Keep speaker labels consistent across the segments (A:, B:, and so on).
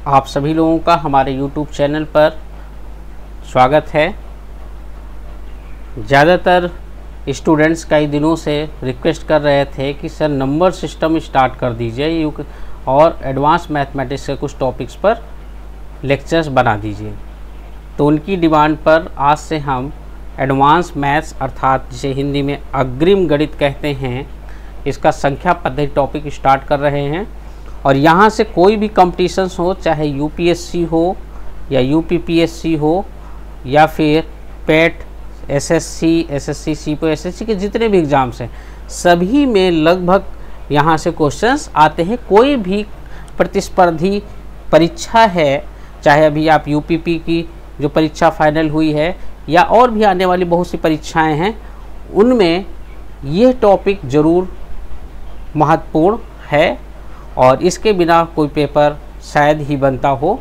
A: आप सभी लोगों का हमारे YouTube चैनल पर स्वागत है। ज़्यादातर स्टूडेंट्स कई दिनों से रिक्वेस्ट कर रहे थे कि सर नंबर सिस्टम स्टार्ट कर दीजिए और एडवांस मैथमेटिक्स के कुछ टॉपिक्स पर लेक्चर्स बना दीजिए। तो उनकी डिमांड पर आज से हम एडवांस मैथ्स अर्थात जिसे हिंदी में अग्रिम गणित कहते हैं, इसका संख्या पद्धति टॉपिक स्टार्ट कर रहे हैं। और यहाँ से कोई भी कॉम्पिटिशन्स हो, चाहे यूपीएससी हो या यूपीपीएससी हो या फिर पेट, एसएससी, एसएससी, सीपो, एसएससी के जितने भी एग्ज़ाम्स हैं, सभी में लगभग यहाँ से क्वेश्चंस आते हैं। कोई भी प्रतिस्पर्धी परीक्षा है, चाहे अभी आप यूपीपी की जो परीक्षा फाइनल हुई है या और भी आने वाली बहुत सी परीक्षाएं हैं, उनमें ये टॉपिक ज़रूर महत्वपूर्ण है और इसके बिना कोई पेपर शायद ही बनता हो।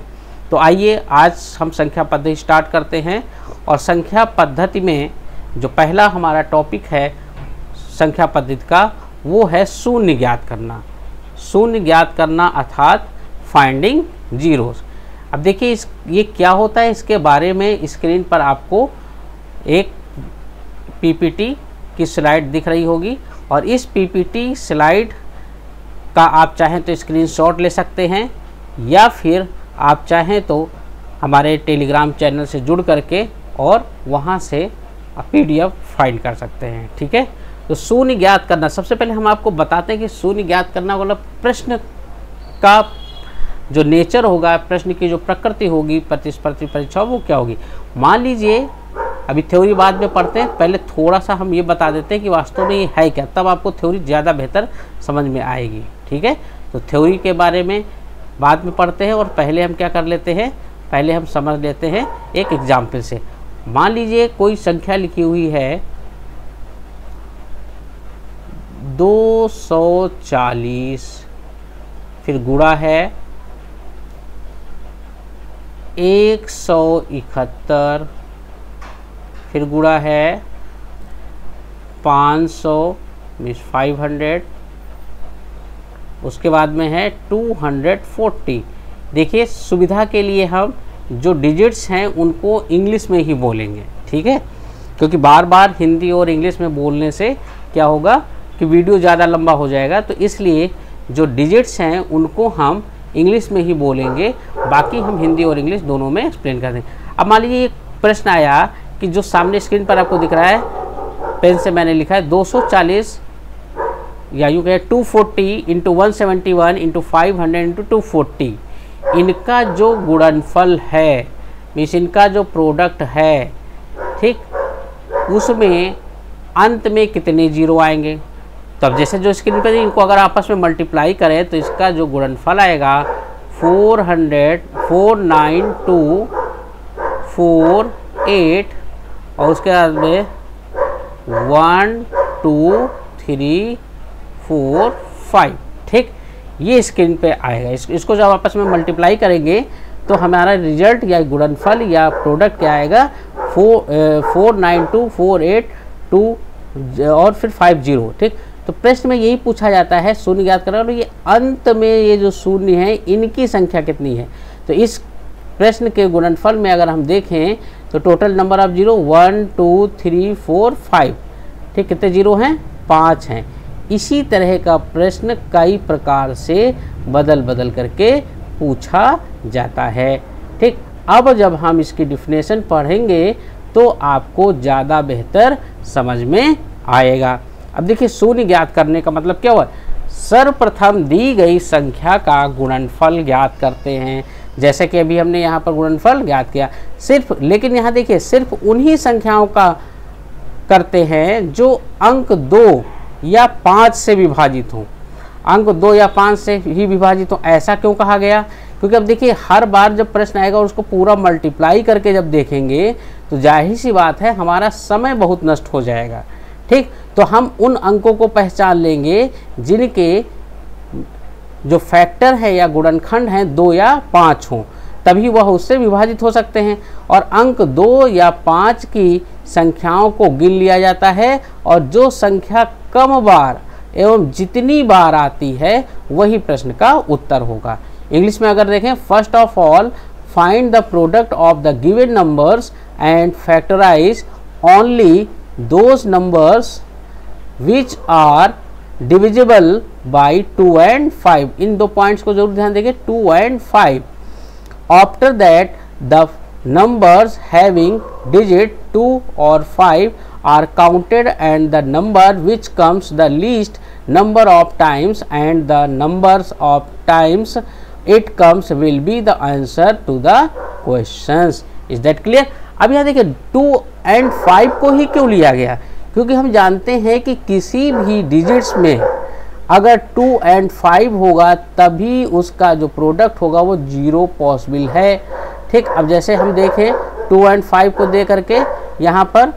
A: तो आइए आज हम संख्या पद्धति स्टार्ट करते हैं। और संख्या पद्धति में जो पहला हमारा टॉपिक है संख्या पद्धति का, वो है शून्य ज्ञात करना। शून्य ज्ञात करना अर्थात फाइंडिंग जीरोस। अब देखिए ये क्या होता है, इसके बारे में स्क्रीन पर आपको एक पीपीटी की स्लाइड दिख रही होगी और इस पीपीटी स्लाइड का आप चाहें तो स्क्रीनशॉट ले सकते हैं या फिर आप चाहें तो हमारे टेलीग्राम चैनल से जुड़ करके और वहां से पीडीएफ फाइंड कर सकते हैं। ठीक है, तो शून्य ज्ञात करना, सबसे पहले हम आपको बताते हैं कि शून्य ज्ञात करना वाला प्रश्न का जो नेचर होगा, प्रश्न की जो प्रकृति होगी प्रतिस्पर्धी परीक्षा, वो क्या होगी। मान लीजिए अभी थ्योरी बाद में पढ़ते हैं, पहले थोड़ा सा हम ये बता देते हैं कि वास्तव में ये है क्या, तब आपको थ्योरी ज़्यादा बेहतर समझ में आएगी। ठीक है, तो थ्योरी के बारे में बाद में पढ़ते हैं और पहले हम क्या कर लेते हैं, पहले हम समझ लेते हैं एक एग्जाम्पल से। मान लीजिए कोई संख्या लिखी हुई है 240, फिर गुणा है 171, फिर गुणा है 500 मीन्स 500, उसके बाद में है 240। देखिए सुविधा के लिए हम जो डिजिट्स हैं उनको इंग्लिश में ही बोलेंगे, ठीक है, क्योंकि बार बार हिंदी और इंग्लिश में बोलने से क्या होगा कि वीडियो ज़्यादा लंबा हो जाएगा। तो इसलिए जो डिजिट्स हैं उनको हम इंग्लिश में ही बोलेंगे, बाकी हम हिंदी और इंग्लिश दोनों में एक्सप्लेन कर देंगे। अब मान लीजिए एक प्रश्न आया कि जो सामने स्क्रीन पर आपको दिख रहा है, पेन से मैंने लिखा है 240 या यूँ कहें 240 इंटू 171 इंटू 500 इंटू 240, इनका जो गुणनफल है मीन्स इनका जो प्रोडक्ट है, ठीक, उसमें अंत में कितने जीरो आएंगे। तब जैसे जो स्क्रीन पर इनको अगर आपस में मल्टीप्लाई करें तो इसका जो गुणनफल आएगा 49248 और उसके बाद में 1 2 3 4 5। ठीक, ये स्क्रीन पे आएगा। इसको जब आपस में मल्टीप्लाई करेंगे तो हमारा रिजल्ट या गुणनफल या प्रोडक्ट क्या आएगा 492482 और फिर 50। ठीक, तो प्रश्न में यही पूछा जाता है शून्य ज्ञात करना, और ये अंत में ये जो शून्य है इनकी संख्या कितनी है। तो इस प्रश्न के गुणनफल में अगर हम देखें तो टोटल नंबर ऑफ जीरो 1 2 3 4 5। ठीक, कितने जीरो हैं, 5 हैं। इसी तरह का प्रश्न कई प्रकार से बदल बदल करके पूछा जाता है। ठीक, अब जब हम इसकी डिफिनेशन पढ़ेंगे तो आपको ज़्यादा बेहतर समझ में आएगा। अब देखिए शून्य ज्ञात करने का मतलब क्या हुआ, सर्वप्रथम दी गई संख्या का गुणनफल ज्ञात करते हैं। जैसे कि अभी हमने यहाँ पर गुणनफल ज्ञात किया सिर्फ, लेकिन यहाँ देखिए सिर्फ उन्हीं संख्याओं का करते हैं जो अंक 2 या 5 से विभाजित हों। अंक 2 या 5 से ही विभाजित हो, ऐसा क्यों कहा गया, क्योंकि अब देखिए हर बार जब प्रश्न आएगा और उसको पूरा मल्टीप्लाई करके जब देखेंगे तो जाहिर सी बात है हमारा समय बहुत नष्ट हो जाएगा। ठीक, तो हम उन अंकों को पहचान लेंगे जिनके जो फैक्टर है या गुणनखंड हैं 2 या 5 हों, तभी वह उससे विभाजित हो सकते हैं। और अंक 2 या 5 की संख्याओं को गिन लिया जाता है और जो संख्या कम बार एवं जितनी बार आती है वही प्रश्न का उत्तर होगा। इंग्लिश में अगर देखें, first of all find the product of the given numbers and factorize only those numbers which are divisible by 2 and 5। इन दो पॉइंट्स को जरूर ध्यान देंगे, 2 and 5। After that the numbers having digit 2 or 5 are counted and the number which comes the least number of times and the numbers of times it comes will be the answer to the questions। is that clear? अब यहाँ देखिए 2 and 5 को ही क्यों लिया गया, क्योंकि हम जानते हैं कि किसी भी डिजिट्स में अगर 2 and 5 होगा तभी उसका जो प्रोडक्ट होगा वो 0 पॉसिबल है। ठीक, अब जैसे हम देखें 2 and 5 को दे करके यहाँ पर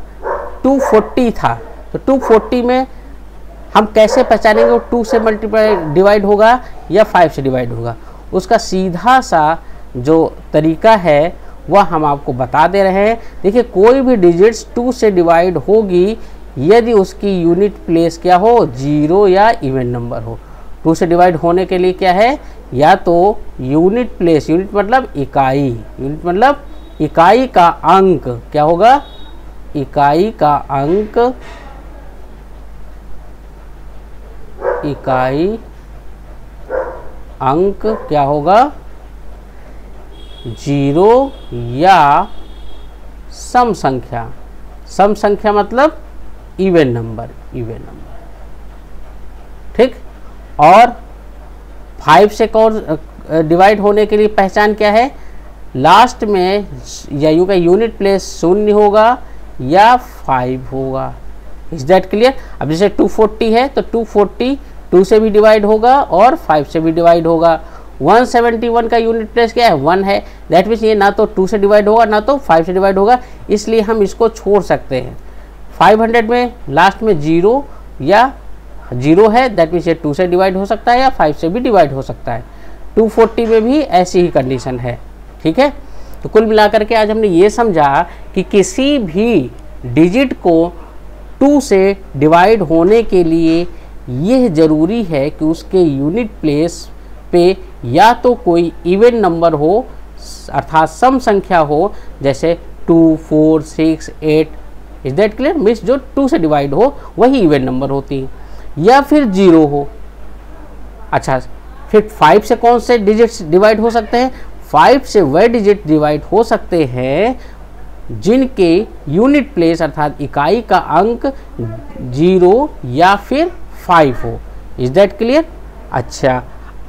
A: 240 था, तो 240 में हम कैसे पहचानेंगे वो 2 से मल्टीप्लाई डिवाइड होगा या 5 से डिवाइड होगा। उसका सीधा सा जो तरीका है वह हम आपको बता दे रहे हैं। देखिए कोई भी डिजिट्स 2 से डिवाइड होगी यदि उसकी यूनिट प्लेस क्या हो, 0 या इवन नंबर हो। 2 से डिवाइड होने के लिए क्या है, या तो यूनिट प्लेस, यूनिट मतलब इकाई, यूनिट मतलब इकाई का अंक क्या होगा, इकाई का अंक, इकाई अंक क्या होगा 0 या सम संख्या। सम संख्या मतलब इवन नंबर, इवन नंबर। ठीक, और 5 से कौन डिवाइड होने के लिए पहचान क्या है, लास्ट में या यू का यूनिट प्लेस 0 होगा या 5 होगा। Is that clear? अब जैसे 240 है तो 240 2 से भी डिवाइड होगा और 5 से भी डिवाइड होगा। 171 का यूनिट प्लेस क्या है, 1 है। दैट मीन्स ये ना तो 2 से डिवाइड होगा ना तो 5 से डिवाइड होगा, इसलिए हम इसको छोड़ सकते हैं। 500 में लास्ट में 0 या 0 है, दैट मीन्स ये 2 से डिवाइड हो सकता है या 5 से भी डिवाइड हो सकता है। 240 में भी ऐसी ही कंडीशन है। ठीक है, तो कुल मिलाकर के आज हमने ये समझा कि किसी भी डिजिट को 2 से डिवाइड होने के लिए यह ज़रूरी है कि उसके यूनिट प्लेस पे या तो कोई इवन नंबर हो अर्थात सम संख्या हो, जैसे 2, 4, 6, 8। Is that clear? मीन्स जो 2 से डिवाइड हो वही इवन नंबर होती है, या फिर 0 हो। अच्छा, फिर 5 से कौन से डिजिट्स डिवाइड हो सकते हैं? 5 से वह डिजिट डिवाइड हो सकते हैं जिनके यूनिट प्लेस अर्थात इकाई का अंक 0 या फिर 5 हो। Is that clear? अच्छा,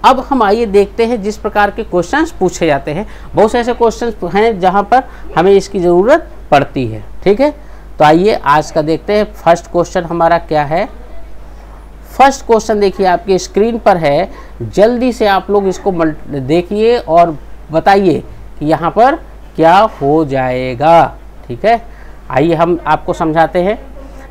A: अब हम आइए देखते हैं जिस प्रकार के क्वेश्चंस पूछे जाते हैं। बहुत से ऐसे क्वेश्चंस हैं जहां पर हमें इसकी ज़रूरत पड़ती है। ठीक है, तो आइए आज का देखते हैं। फर्स्ट क्वेश्चन हमारा क्या है। फर्स्ट क्वेश्चन देखिए आपकी स्क्रीन पर है, जल्दी से आप लोग इसको देखिए और बताइए कि यहाँ पर क्या हो जाएगा। ठीक है, आइए हम आपको समझाते हैं।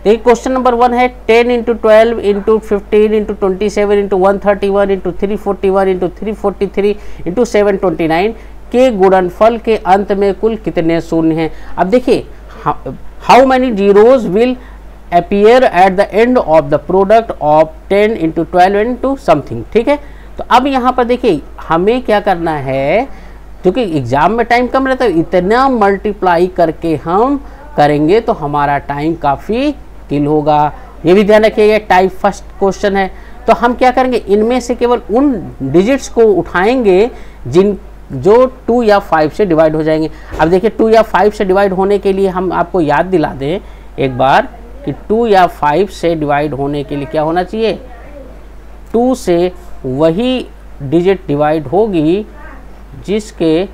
A: देखिए क्वेश्चन नंबर 1 है 10 × 12 × 15 × 27 × 131 × 341 × 343 × 729 के गुणनफल के अंत में कुल कितने शून्य हैं। अब देखिए how many zeros will appear at the end of the product of 10 × 12 × something। ठीक है, तो अब यहाँ पर देखिए हमें क्या करना है, क्योंकि एग्जाम में टाइम कम रहता है, इतना मल्टीप्लाई करके हम करेंगे तो हमारा टाइम काफ़ी किल होगा। ये भी ध्यान रखिए, ये टाइप फर्स्ट क्वेश्चन है। तो हम क्या करेंगे, इनमें से केवल उन डिजिट्स को उठाएंगे जो 2 या 5 से डिवाइड हो जाएंगे। अब देखिए 2 या 5 से डिवाइड होने के लिए हम आपको याद दिला दें एक बार कि 2 या 5 से डिवाइड होने के लिए क्या होना चाहिए, 2 से वही डिजिट डिवाइड होगी जिसके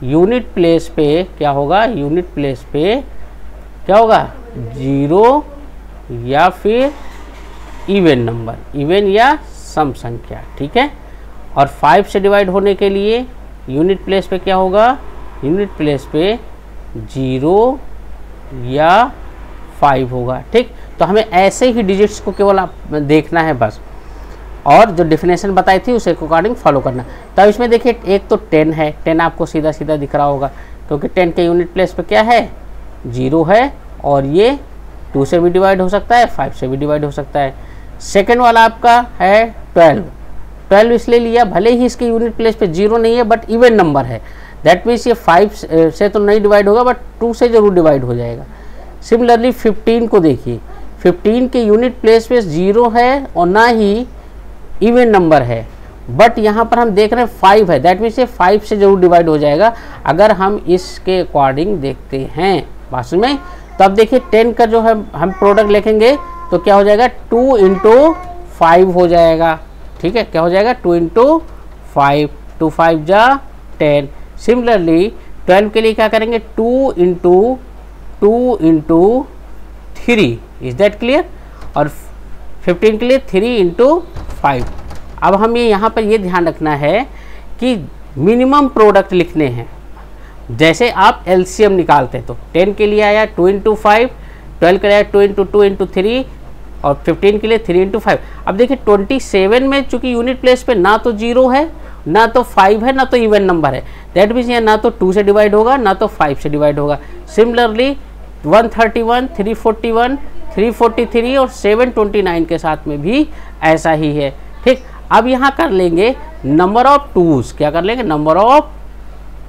A: यूनिट प्लेस पे क्या होगा, यूनिट प्लेस पे क्या होगा 0 या फिर इवन नंबर, इवन या सम संख्या। ठीक है, और 5 से डिवाइड होने के लिए यूनिट प्लेस पे क्या होगा, यूनिट प्लेस पे 0 या 5 होगा। ठीक, तो हमें ऐसे ही डिजिट्स को केवल आप देखना है बस, और जो डेफिनेशन बताई थी उसे अकॉर्डिंग फॉलो करना। तो इसमें देखिए एक तो 10 है, 10 आपको सीधा सीधा दिख रहा होगा क्योंकि 10 के यूनिट प्लेस पे क्या है 0 है, और ये 2 से भी डिवाइड हो सकता है, 5 से भी डिवाइड हो सकता है। सेकेंड वाला आपका है 12, 12 इसलिए लिया, भले ही इसके यूनिट प्लेस पे 0 नहीं है बट इवन नंबर है, दैट मीन्स ये 5 से तो नहीं डिवाइड होगा बट 2 से जरूर डिवाइड हो जाएगा। सिमिलरली 15 को देखिए, 15 के यूनिट प्लेस पे 0 है और ना ही इवन नंबर है, बट यहाँ पर हम देख रहे हैं 5 है, दैट मीन्स ये 5 से जरूर डिवाइड हो जाएगा अगर हम इसके अकॉर्डिंग देखते हैं। बात समझ में? तो अब देखिए 10 का जो है हम प्रोडक्ट लिखेंगे तो क्या हो जाएगा, 2 × 5 हो जाएगा। ठीक है, क्या हो जाएगा, 2 × 5, 2 5 जा 10। सिमिलरली 12 के लिए क्या करेंगे, 2 × 3, इज दैट क्लियर। और 15 के लिए 3 × 5। अब हम ये यहाँ पर ये ध्यान रखना है कि मिनिमम प्रोडक्ट लिखने हैं। जैसे आप एलसीएम निकालते हैं तो 10 के लिए आया 2 × 5, 12 के लिए आया 2 × 2 × 3 और 15 के लिए 3 × 5। अब देखिए 27 में चूंकि यूनिट प्लेस पे ना तो 0 है, ना तो 5 है, ना तो इवन नंबर है, दैट मीन्स ये ना तो 2 से डिवाइड होगा ना तो 5 से डिवाइड होगा। सिमिलरली 131, 341, 343 और 729 के साथ में भी ऐसा ही है। ठीक, अब यहाँ कर लेंगे नंबर ऑफ टूज। क्या कर लेंगे,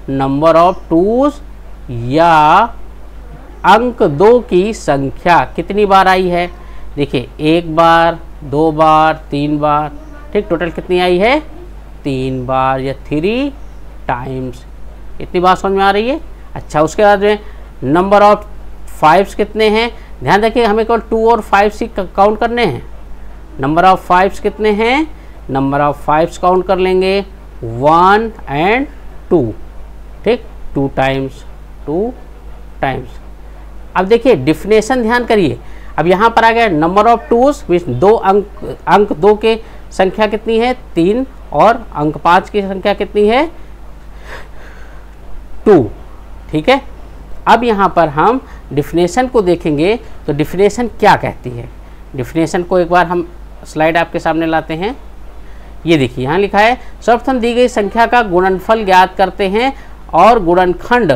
A: नंबर ऑफ टूज या अंक 2 की संख्या कितनी बार आई है। देखिए 1 बार, 2 बार, 3 बार। ठीक, टोटल कितनी आई है, 3 बार या 3 टाइम्स। इतनी बात समझ में आ रही है। अच्छा, उसके बाद में नंबर ऑफ 5 कितने हैं, ध्यान रखिए हमें केवल 2 और 5 ही काउंट करने हैं। नंबर ऑफ 5 कितने हैं, नंबर ऑफ 5 काउंट कर लेंगे 1 और 2। ठीक, 2 टाइम्स। अब देखिए डिफिनेशन ध्यान करिए। अब यहाँ पर आ गया नंबर ऑफ टूज, दो अंक 2 के संख्या कितनी है, 3 और अंक 5 की संख्या कितनी है, 2। ठीक है, अब यहाँ पर हम डिफिनेशन को देखेंगे तो डिफिनेशन क्या कहती है। डिफिनेशन को एक बार हम स्लाइड आपके सामने लाते हैं। ये देखिए यहाँ लिखा है, सर्वप्रथम दी गई संख्या का गुणनफल ज्ञात करते हैं और गुणनखंड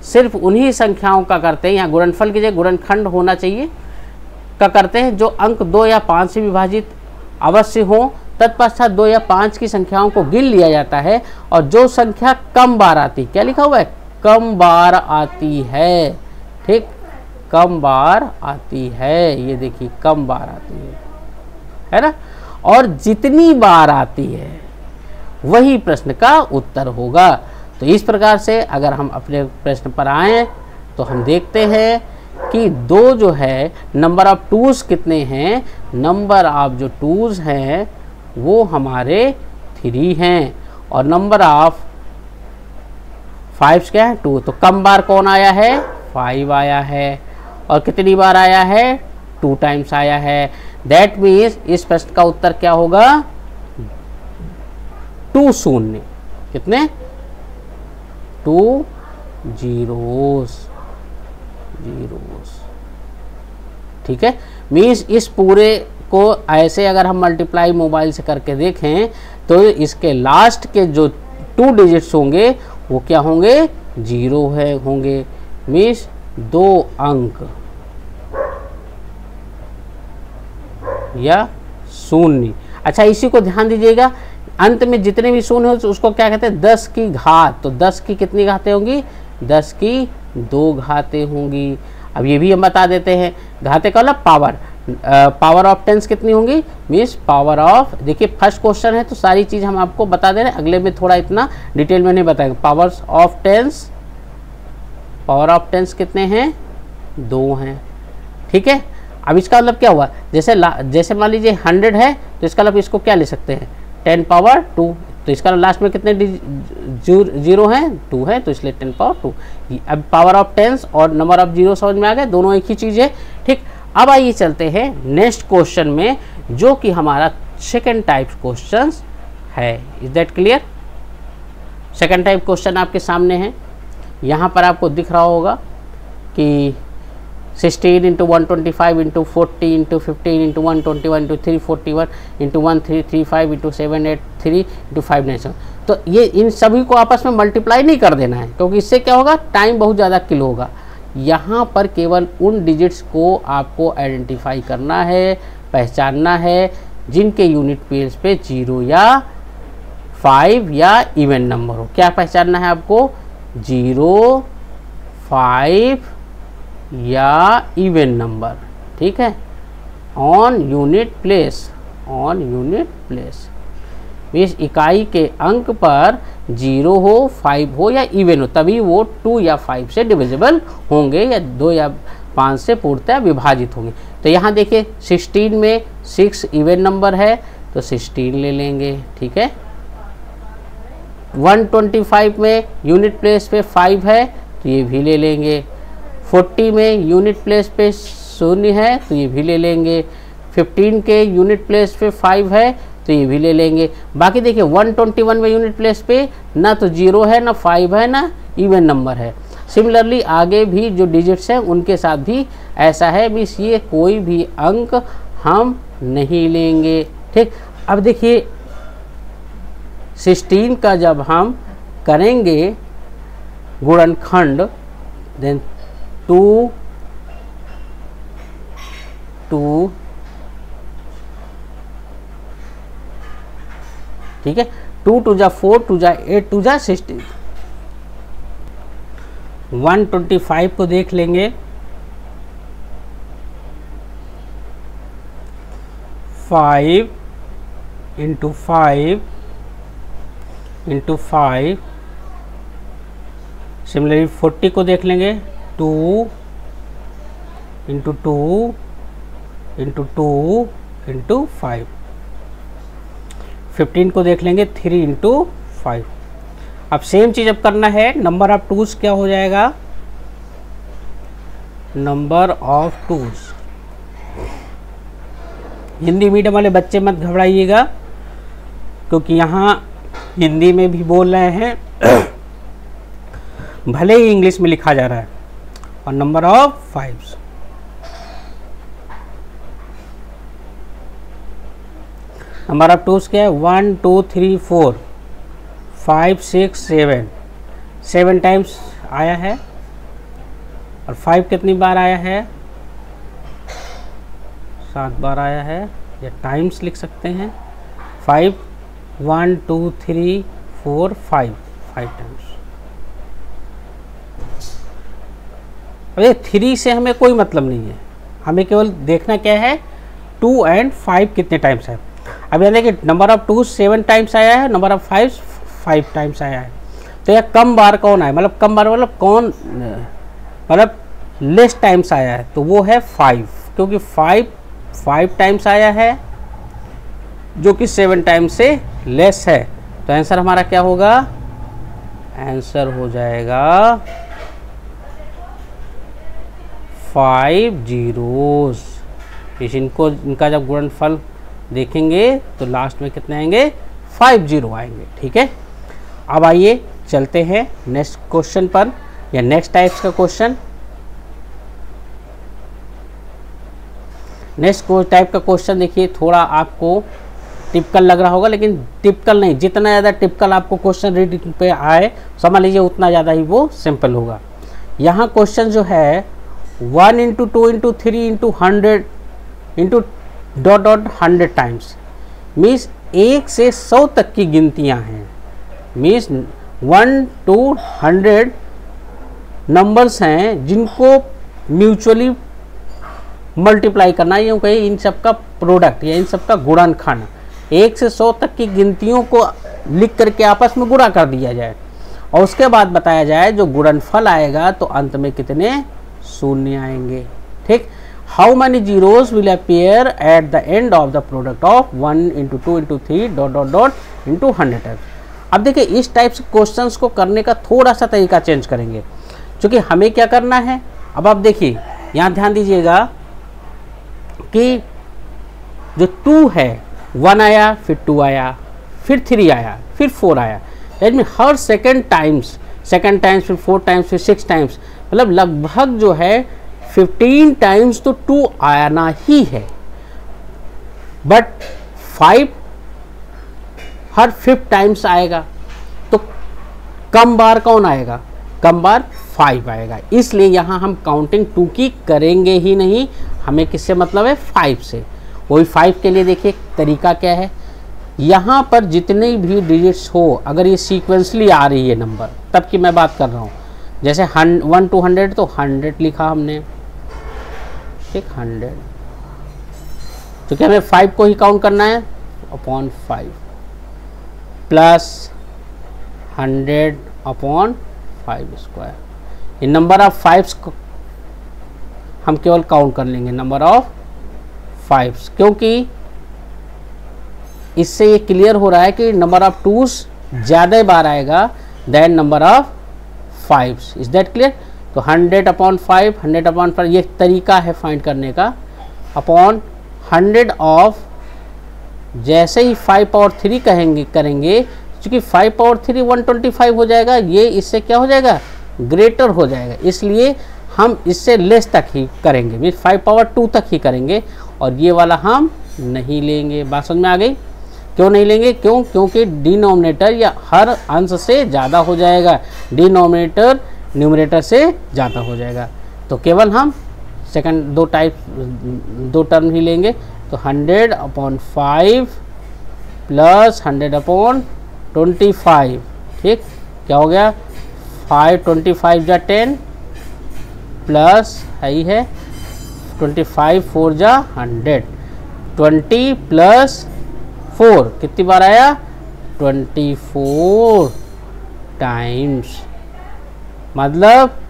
A: सिर्फ उन्हीं संख्याओं का करते हैं, यहाँ गुणनफल की जगह गुणनखंड होना चाहिए, का करते हैं जो अंक 2 या 5 से विभाजित अवश्य हो। तत्पश्चात 2 या 5 की संख्याओं को गिन लिया जाता है और जो संख्या कम बार आती, क्या लिखा हुआ है, कम बार आती है। ठीक, कम बार आती है, ये देखिए कम बार आती है ना। और जितनी बार आती है वही प्रश्न का उत्तर होगा। तो इस प्रकार से अगर हम अपने प्रश्न पर आए तो हम देखते हैं कि 2 जो है नंबर ऑफ टूज कितने हैं, नंबर ऑफ जो टूज हैं वो हमारे 3 हैं और नंबर ऑफ 5 क्या है, 2। तो कम बार कौन आया है, 5 आया है और कितनी बार आया है, 2 टाइम्स आया है। दैट मीन्स इस प्रश्न का उत्तर क्या होगा, 2 शून्य, कितने, 2 जीरोस। ठीक है, मीन्स इस पूरे को ऐसे अगर हम मल्टीप्लाई मोबाइल से करके देखें तो इसके लास्ट के जो 2 डिजिट्स होंगे वो क्या होंगे, 0 है होंगे, मीन्स 2 अंक या शून्य। अच्छा, इसी को ध्यान दीजिएगा, अंत में जितने भी शून्य हो उसको क्या कहते हैं, 10 की घात। तो 10 की कितनी घातें होंगी, 10 की 2 घातें होंगी। अब ये भी हम बता देते हैं, घातें का मतलब पावर। पावर ऑफ 10 कितनी होंगी, मीन्स पावर ऑफ, देखिए फर्स्ट क्वेश्चन है तो सारी चीज़ हम आपको बता दे रहे हैं, अगले में थोड़ा इतना डिटेल में नहीं बताएंगे। पावर ऑफ 10 कितने हैं, 2 हैं। ठीक है, अब इसका मतलब क्या हुआ, जैसे मान लीजिए 100 है तो इसका मतलब इसको क्या ले सकते हैं, 10 पावर 2। तो इसका लास्ट में कितने 0 हैं, 2 है, तो इसलिए 10 पावर 2। अब पावर ऑफ 10 और नंबर ऑफ 0 समझ में आ गए, दोनों एक ही चीज़ है। ठीक, अब आइए चलते हैं नेक्स्ट क्वेश्चन में जो कि हमारा सेकेंड टाइप क्वेश्चन है। Is that clear. Second type question आपके सामने है, यहाँ पर आपको दिख रहा होगा कि 16 × 125 × 40 × 15 × 121 × 341 × 1335 × 783 × 597। तो ये इन सभी को आपस में मल्टीप्लाई नहीं कर देना है क्योंकि इससे क्या होगा, टाइम बहुत ज़्यादा किल होगा। यहाँ पर केवल उन डिजिट्स को आपको आइडेंटिफाई करना है, पहचानना है जिनके यूनिट प्लेस पे 0 या 5 या इवन नंबर हो। क्या पहचानना है आपको? 0, 5 या इवन नंबर, ठीक है। On unit place, on unit place इस इकाई के अंक पर 0 हो, 5 हो या इवन हो, तभी वो 2 या 5 से डिविजिबल होंगे या 2 या 5 से पूर्णतः विभाजित होंगे। तो यहाँ देखिए 16 में 6 इवन नंबर है तो 16 ले लेंगे, ठीक है। 125 में यूनिट प्लेस पे 5 है तो ये भी ले लेंगे। 40 में यूनिट प्लेस पे 0 है तो ये भी ले लेंगे। 15 के यूनिट प्लेस पे 5 है तो ये भी ले लेंगे। बाकी देखिए 121 में यूनिट प्लेस पे ना तो 0 है, ना 5 है, ना इवन नंबर है। सिमिलरली आगे भी जो डिजिट्स हैं उनके साथ भी ऐसा है, मीन्स ये कोई भी अंक हम नहीं लेंगे, ठीक। अब देखिए 16 का जब हम करेंगे गुणनखंड, देन 2 ठीक है, 2 2 जा 4, 2 जा 8, 2 जा 16। 125 को देख लेंगे। 5 इंटू 5 इंटू 5। सिमिलरली 40 को देख लेंगे। 2 इंटू 2 इंटू 2 इंटू 5। 15 को देख लेंगे 3 इंटू 5। अब सेम चीज अब करना है, नंबर ऑफ टूज क्या हो जाएगा? Number of twos. Hindi medium वाले बच्चे मत घबराइएगा, क्योंकि यहाँ हिंदी में भी बोल रहे हैं भले ही इंग्लिश में लिखा जा रहा है। और number of 5, number of twos क्या है? 1 2 3 4 5 6 7 7 टाइम्स आया है। और 5 कितनी बार आया है? 7 बार आया है, या टाइम्स लिख सकते हैं। 5 1 2 3 4 5 टाइम्स। अरे 3 से हमें कोई मतलब नहीं है, हमें केवल देखना क्या है 2 और 5 कितने टाइम्स है। अब यानी कि नंबर ऑफ टू 7 टाइम्स आया है, नंबर ऑफ 5 टाइम्स आया है। तो यह कम बार कौन आया, मतलब कम बार मतलब कौन, मतलब लेस टाइम्स आया है, तो वो है 5, क्योंकि 5 टाइम्स आया है जो कि 7 टाइम्स से लेस है। तो आंसर हमारा क्या होगा? आंसर हो जाएगा 5 जीरोस। इनको इनका जब गुणनफल देखेंगे तो लास्ट में कितने आएंगे? 5 जीरो आएंगे, ठीक है। अब आइए चलते हैं नेक्स्ट क्वेश्चन पर, या नेक्स्ट टाइप्स का क्वेश्चन। नेक्स्ट टाइप का क्वेश्चन देखिए, थोड़ा आपको टिपिकल लग रहा होगा, लेकिन टिपिकल नहीं, जितना ज़्यादा टिपिकल आपको क्वेश्चन रीडिंग पे आए समझ लीजिए उतना ज़्यादा ही वो सिंपल होगा। यहाँ क्वेश्चन जो है 1 into 2 into 3 into 100 into dot 100 times, means 1 से 100 तक की गिनतियाँ हैं। मीन्स 1 to 100 नंबर्स हैं जिनको म्यूचुअली मल्टीप्लाई करना, यूँ कहीं इन सब का प्रोडक्ट या इन सब का गुणनखंड 1 से 100 तक की गिनतियों को लिख करके आपस में गुणा कर दिया जाए, और उसके बाद बताया जाए जो गुणनफल आएगा तो अंत में कितने शून्य आएंगे, ठीक। How many zeros will appear at the end of the product of 1 into 2 into 3 dot into 100 times. अब देखिए इस टाइप से क्वेश्चंस को करने का थोड़ा सा तरीका चेंज करेंगे, क्योंकि हमें क्या करना है। अब आप देखिए यहाँ ध्यान दीजिएगा कि जो 2 है 1 आया, फिर 2 आया, फिर 3 आया, फिर 4 आया, यानी हर सेकेंड टाइम्स फिर 4 टाइम्स फिर 6 टाइम्स, मतलब लगभग जो है 15 टाइम्स तो 2 आना ही है। बट 5 हर 5th टाइम्स आएगा, तो कम बार कौन आएगा? कम बार 5 आएगा। इसलिए यहाँ हम काउंटिंग 2 की करेंगे ही नहीं, हमें किससे मतलब है? 5 से। वही 5 के लिए देखिए तरीका क्या है, यहाँ पर जितने भी डिजिट्स हो अगर ये सीक्वेंसली आ रही है नंबर, तब की मैं बात कर रहा हूँ। जैसे 1 to 100 तो 100 लिखा हमने, ठीक 100, तो क्या हमें 5 को ही काउंट करना है अपॉन 5 प्लस 100 अपॉन 5 स्क्वायर। ये नंबर ऑफ 5 को हम केवल काउंट कर लेंगे, नंबर ऑफ 5, क्योंकि इससे ये क्लियर हो रहा है कि नंबर ऑफ 2s ज़्यादा बार आएगा than number of 5s। Is that clear? तो 100 अपॉन 5, 100 अपॉन 5 ये तरीका है फाइंड करने का, अपॉन 100 ऑफ, जैसे ही 5 पावर 3 करेंगे, क्योंकि 5 पावर 3 125 हो जाएगा, ये इससे क्या हो जाएगा, ग्रेटर हो जाएगा, इसलिए हम इससे लेस तक ही करेंगे, मीन 5 पावर 2 तक ही करेंगे, और ये वाला हम नहीं लेंगे। बात समझ में आ गई? क्यों नहीं लेंगे? क्योंकि डिनोमिनेटर या हर अंश से ज़्यादा हो जाएगा, डिनोमिनेटर न्यूमरेटर से ज़्यादा हो जाएगा, तो केवल हम सेकंड दो टर्म ही लेंगे। तो 100 अपॉन 5 प्लस 100 अपॉन 25, ठीक, क्या हो गया 5 25 जा 10 प्लस है 25 4 जा 100, 20 प्लस 4 कितनी बार आया, 24 टाइम्स, मतलब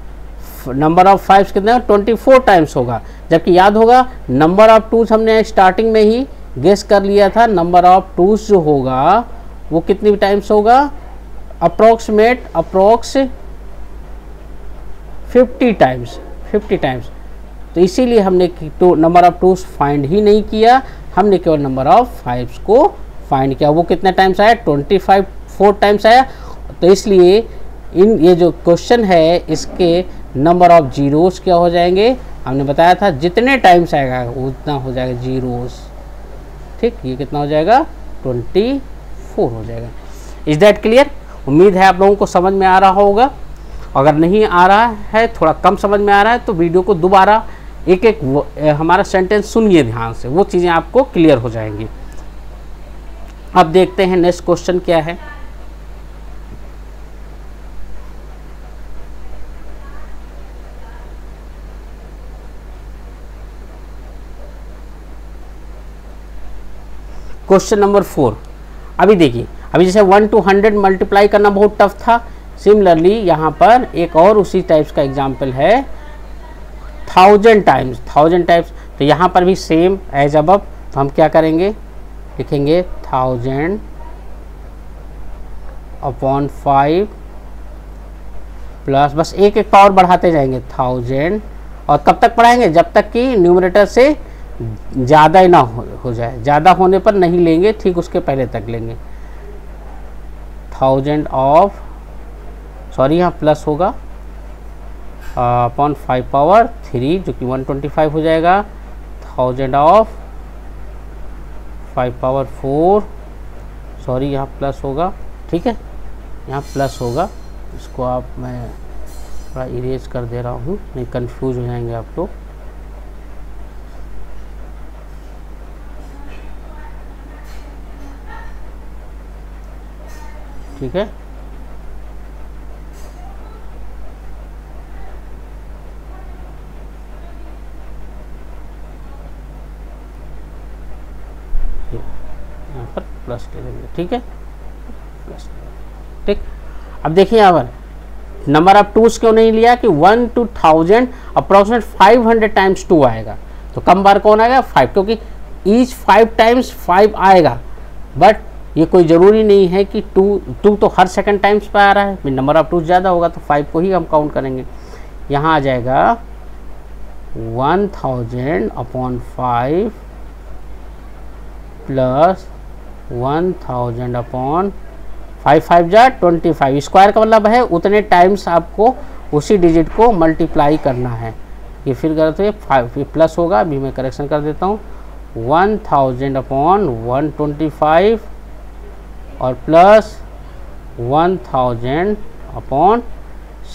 A: नंबर ऑफ 5 कितने 24 टाइम्स होगा। जबकि याद होगा नंबर ऑफ 2s हमने स्टार्टिंग में ही गेस कर लिया था, नंबर ऑफ 2s जो होगा वो कितनी टाइम्स होगा, अप्रोक्स 50 टाइम्स। तो इसीलिए हमने तो नंबर ऑफ 2s फाइंड ही नहीं किया, हमने केवल नंबर ऑफ 5s को फाइंड किया। वो कितने टाइम्स आया, 4 टाइम्स आया। तो इसलिए ये जो क्वेश्चन है इसके नंबर ऑफ जीरोस क्या हो जाएंगे, हमने बताया था जितने टाइम्स आएगा उतना हो जाएगा जीरोस, ठीक, ये कितना हो जाएगा 24 हो जाएगा। Is that clear? उम्मीद है आप लोगों को समझ में आ रहा होगा। अगर नहीं आ रहा है, थोड़ा कम समझ में आ रहा है, तो वीडियो को दोबारा एक हमारा सेंटेंस सुनिए ध्यान से, वो चीज़ें आपको क्लियर हो जाएंगी। अब देखते हैं नेक्स्ट क्वेश्चन क्या है। Question number 4। अभी देखिए, अभी जैसे 1 to 100 मल्टीप्लाई करना बहुत टफ था, सिमिलरली यहाँ पर एक और उसी टाइप्स का एग्जाम्पल है 1000 टाइम्स। तो यहाँ पर भी सेम एज अबव, तो हम क्या करेंगे, लिखेंगे 1000 अपॉन 5 प्लस, बस एक पावर बढ़ाते जाएंगे 1000, और कब तक बढ़ाएंगे, जब तक कि न्यूमरेटर से ज़्यादा ही ना हो जाए, ज़्यादा होने पर नहीं लेंगे, ठीक उसके पहले तक लेंगे। 1000 ऑफ, सॉरी यहाँ प्लस होगा, अपॉन 5 पावर 3 जो कि 125 हो जाएगा, 1000 ऑफ 5 पावर 4, सॉरी यहाँ प्लस होगा, ठीक है, यहाँ प्लस होगा, इसको आप मैं थोड़ा इरेज कर दे रहा हूँ, नहीं कंफ्यूज हो जाएंगे आप लोग। ठीक है, यहाँ पर प्लस ले लेंगे, ठीक है, प्लस, ठीक। अब देखिए यहाँ पर नंबर ऑफ 2s क्यों नहीं लिया कि 1 to 1000 अप्रोक्सीमेट 500 टाइम्स 2 आएगा, तो कम बार कौन आएगा 5, क्योंकि ईच 5 टाइम्स 5 आएगा, बट ये कोई ज़रूरी नहीं है कि 2 तो हर सेकंड टाइम्स पर आ रहा है, नंबर ऑफ 2 ज़्यादा होगा तो 5 को ही हम काउंट करेंगे। यहाँ आ जाएगा 1000 अपॉन 5 प्लस 1000 अपॉन 5 जा 25, स्क्वायर का मतलब है उतने टाइम्स आपको उसी डिजिट को मल्टीप्लाई करना है। ये फिर गलत है, 5 प्लस होगा, अभी मैं करेक्शन कर देता हूँ, 1000 अपॉन 125 और प्लस 1000 अपॉन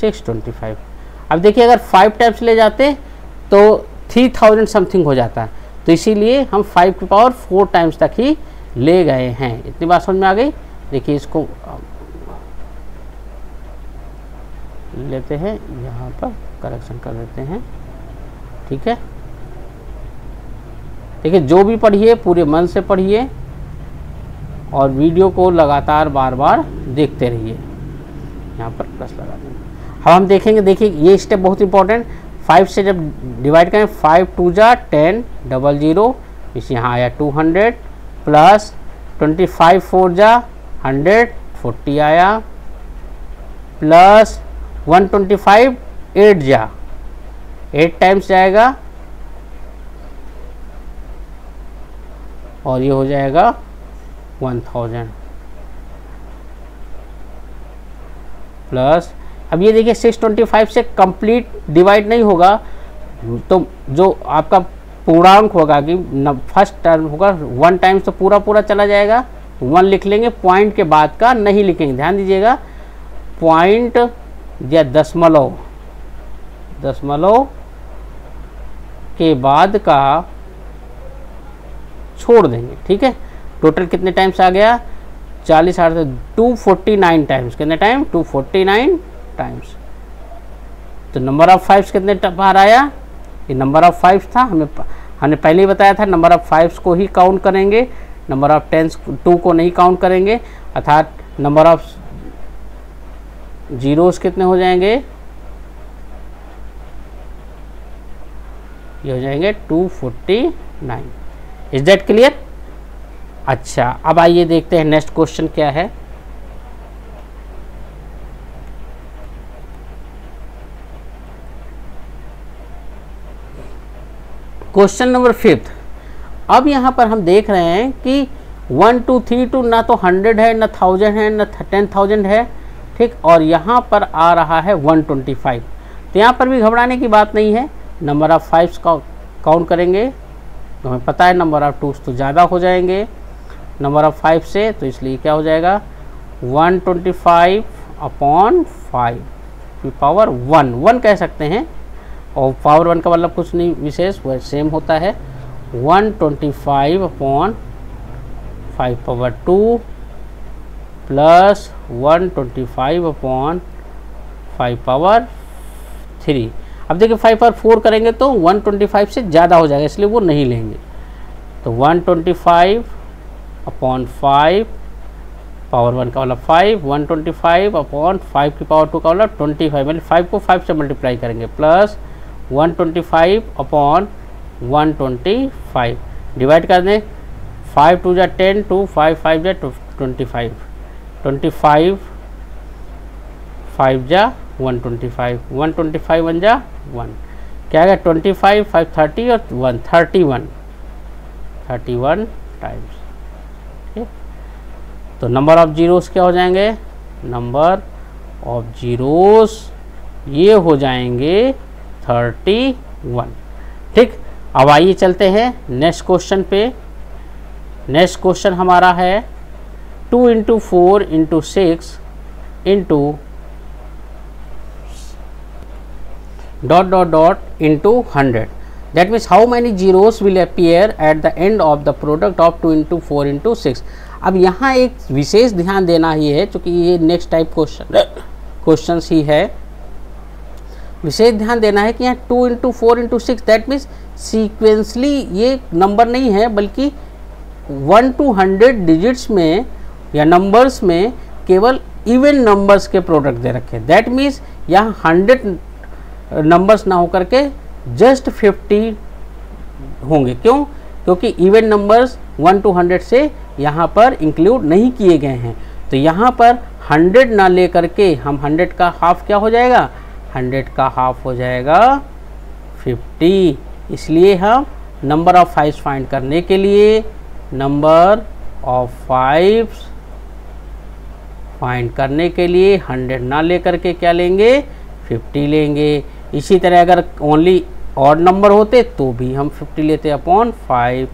A: 625। अब देखिए अगर 5 टाइम्स ले जाते तो 3000 समथिंग हो जाता है, तो इसीलिए हम 5 की पावर 4 टाइम्स तक ही ले गए हैं। इतनी बात समझ में आ गई। देखिए इसको लेते हैं, यहाँ पर करेक्शन कर देते हैं, ठीक है। देखिए जो भी पढ़िए पूरे मन से पढ़िए और वीडियो को लगातार बार बार देखते रहिए। यहाँ पर प्लस लगा देंगे। अब हम देखेंगे, देखिए ये स्टेप बहुत इंपॉर्टेंट। 5 से जब डिवाइड करें, 5 2 जा 10 00, इस यहाँ आया 200 प्लस 25 4 जा 100 40 आया प्लस 125 8 जा 8 टाइम्स जाएगा और ये हो जाएगा 1000 प्लस, अब ये देखिए 625 से कंप्लीट डिवाइड नहीं होगा, तो जो आपका पूर्णांक होगा कि फर्स्ट टर्म होगा 1 टाइम्स तो पूरा पूरा चला जाएगा, 1 लिख लेंगे, पॉइंट के बाद का नहीं लिखेंगे। ध्यान दीजिएगा, पॉइंट या दशमलव के बाद का छोड़ देंगे, ठीक है। टोटल कितने टाइम्स आ गया, 40 8 249 टाइम्स। कितने टाइम, 249 टाइम्स। तो नंबर ऑफ 5 कितने बार आया, ये नंबर ऑफ 5 था, हमने पहले ही बताया था नंबर ऑफ 5 को ही काउंट करेंगे, नंबर ऑफ 2 को नहीं काउंट करेंगे, अर्थात नंबर ऑफ जीरोस कितने हो जाएंगे, ये हो जाएंगे 249। Is that clear. अच्छा, अब आइए देखते हैं नेक्स्ट क्वेश्चन क्या है। Question number 5। अब यहाँ पर हम देख रहे हैं कि 1 2 3 2 ना तो 100 है, ना 1000 है, ना 10,000 है, ठीक। और यहाँ पर आ रहा है 125। तो यहाँ पर भी घबराने की बात नहीं है, नंबर ऑफ 5 का काउंट करेंगे, तो हमें पता है नंबर ऑफ 2 तो ज़्यादा हो जाएंगे नंबर ऑफ 5 से, तो इसलिए क्या हो जाएगा 125 अपॉन 5 की पावर 1 कह सकते हैं, और पावर 1 का मतलब कुछ नहीं विशेष, वह सेम होता है। 125 upon 5 power 2 plus 125 upon 5 power 3। अब देखिए 5 पावर 4 करेंगे तो 125 से ज़्यादा हो जाएगा, इसलिए वो नहीं लेंगे। तो 125 अपॉन 5 पावर 1 का मतलब 5, 125 अपॉन 5 की पावर 2 का मतलब 25, मतलब 5 को 5 से मल्टीप्लाई करेंगे, प्लस 125 अपॉन 125 डिवाइड कर दें, 5 2 जा 10, 2 5 5 जा 25, 25 5 जा 125, 125 1 जा 1, क्या है 25 5 30 और 1 31 टाइम्स। ठीक, तो नंबर ऑफ जीरोस क्या हो जाएंगे, नंबर ऑफ जीरोस ये हो जाएंगे 31। ठीक, अब आइए चलते हैं नेक्स्ट क्वेश्चन पे। नेक्स्ट क्वेश्चन हमारा है 2 × 4 × 6 into into 100, that means how many zeros will appear at the end of the product of 2 × 4 × 6। अब यहाँ एक विशेष ध्यान देना ही है, क्योंकि ये नेक्स्ट टाइप क्वेश्चन ही है, विशेष ध्यान देना है कि यहाँ 2 × 4 × 6 दैट मीन्स सीक्वेंसली ये नंबर नहीं है, बल्कि 1 to 100 डिजिट्स में या नंबर्स में केवल इवन नंबर्स के प्रोडक्ट दे रखे हैं। दैट मीन्स यहाँ 100 नंबर्स ना होकर के जस्ट 50 होंगे। क्यों? क्योंकि इवन नंबर्स 1 to 100 से यहाँ पर इंक्लूड नहीं किए गए हैं। तो यहाँ पर 100 ना ले करके हम 100 का हाफ क्या हो जाएगा, 100 का हाफ हो जाएगा 50। इसलिए हम नंबर ऑफ 5 फाइंड करने के लिए नंबर ऑफ 5 फाइंड करने के लिए 100 ना ले करके क्या लेंगे, 50 लेंगे। इसी तरह अगर ओनली ऑड नंबर होते तो भी हम 50 लेते अपॉन 5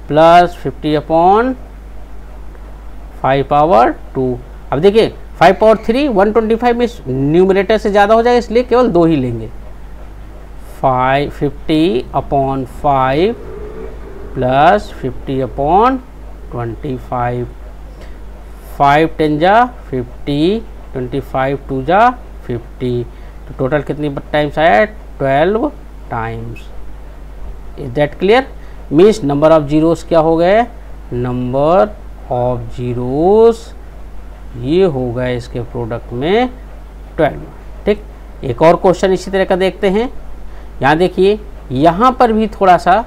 A: प्लस 50 अपॉन 5 पावर 2। अब देखिए 5 पावर 3 125 में न्यूमरेटर से ज़्यादा हो जाएगा, इसलिए केवल 2 ही लेंगे। 50 अपॉन 5 प्लस 50 अपॉन 25, 5 10 जा 50, 25 2 जा 50, तो टोटल कितनी टाइम्स आया? 12 times. Is that clear? Means number of zeros क्या हो गए? नंबर ऑफ जीरोस ये हो गए इसके प्रोडक्ट में 12। ठीक, एक और क्वेश्चन इसी तरह का देखते हैं। यहाँ देखिए, यहाँ पर भी थोड़ा सा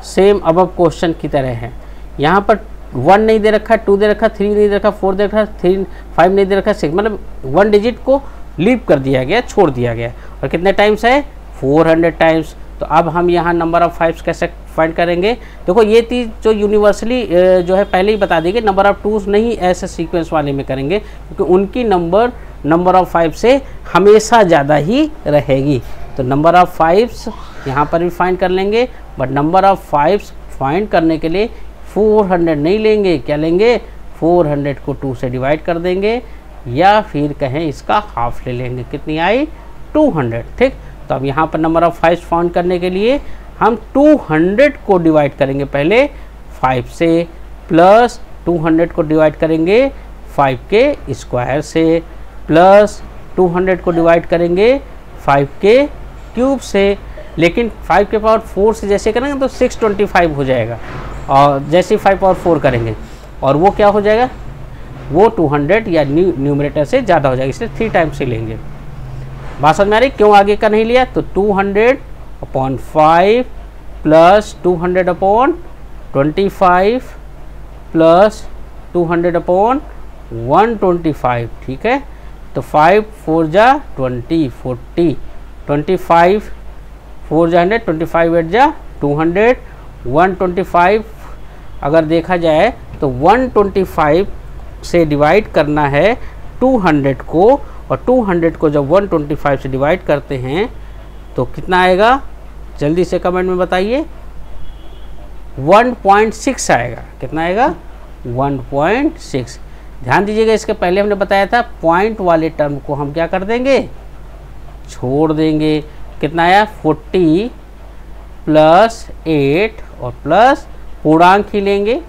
A: सेम अबव क्वेश्चन की तरह है। यहाँ पर 1 नहीं दे रखा, 2 दे रखा, 3 नहीं दे रखा, 4 दे रखा, 5 नहीं दे रखा, 6, मतलब 1 डिजिट को लीव कर दिया गया, छोड़ दिया गया। और कितने टाइम्स है? 400 टाइम्स। तो अब हम यहाँ नंबर ऑफ 5 कैसे फाइंड करेंगे? देखो ये चीज़ जो यूनिवर्सली जो है पहले ही बता दी गई, नंबर ऑफ 2 नहीं ऐसे सीक्वेंस वाले में करेंगे, क्योंकि उनकी नंबर ऑफ 5 से हमेशा ज़्यादा ही रहेगी। तो नंबर ऑफ 5 यहाँ पर भी फाइंड कर लेंगे, बट नंबर ऑफ 5 फाइंड करने के लिए 400 नहीं लेंगे। क्या लेंगे? 400 को 2 से डिवाइड कर देंगे, या फिर कहें इसका हाफ ले लेंगे। कितनी आई? 200। ठीक, तो अब यहाँ पर नंबर ऑफ 5 फाइंड करने के लिए हम 200 को डिवाइड करेंगे पहले 5 से, प्लस 200 को डिवाइड करेंगे 5 के स्क्वायर से, प्लस 200 को डिवाइड करेंगे 5 के क्यूब से। लेकिन 5 के पावर 4 से जैसे करेंगे तो 625 हो जाएगा, और जैसे 5 पावर 4 करेंगे और वो क्या हो जाएगा? वो 200 या न्यूमरेटर से ज़्यादा हो जाएगा, इसलिए 3 टाइम्स से लेंगे। बात समझ में आ रही? क्यों आगे का नहीं लिया? तो 200 upon 5 plus 200 upon 25 plus 200 upon 125। ठीक है, तो 5 4 जा 20, 40, 25 4 जा 100, 25 8 जा 200, 125 अगर देखा जाए तो 125 से डिवाइड करना है 200 को, और 200 को जब 125 से डिवाइड करते हैं तो कितना आएगा? जल्दी से कमेंट में बताइए। 1.6 आएगा। कितना आएगा? 1.6। ध्यान दीजिएगा, इसके पहले हमने बताया था पॉइंट वाले टर्म को हम क्या कर देंगे? छोड़ देंगे। कितना आया? 40 प्लस 8 और प्लस पूर्णांक ही लेंगे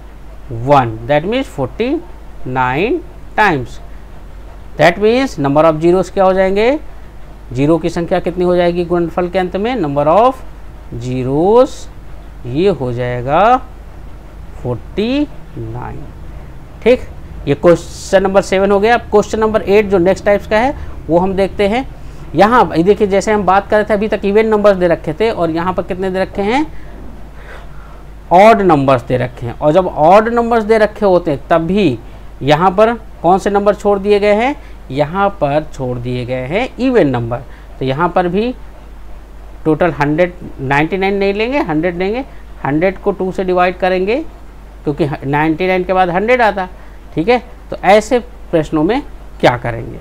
A: 1, that means 49 times. That means number of zeros क्या हो जाएंगे? जीरो की संख्या कितनी हो जाएगी गुणनफल के अंत में? नंबर ऑफ जीरोस ये हो जाएगा 49। ठीक, ये क्वेश्चन नंबर 7 हो गया। अब क्वेश्चन नंबर 8 जो नेक्स्ट टाइप्स का है वो हम देखते हैं। यहाँ देखिए, जैसे हम बात कर रहे थे अभी तक इवन नंबर्स दे रखे थे, और यहाँ पर कितने दे रखे हैं? ऑड नंबर्स दे रखे हैं। और जब ऑड नंबर्स दे रखे होते हैं तब भी यहाँ पर कौन से नंबर छोड़ दिए गए हैं? यहाँ पर छोड़ दिए गए हैं इवन नंबर। तो यहाँ पर भी टोटल 199 नहीं लेंगे, 100 लेंगे। 100 को 2 से डिवाइड करेंगे, क्योंकि 99 के बाद 100 आता। ठीक है, तो ऐसे प्रश्नों में क्या करेंगे?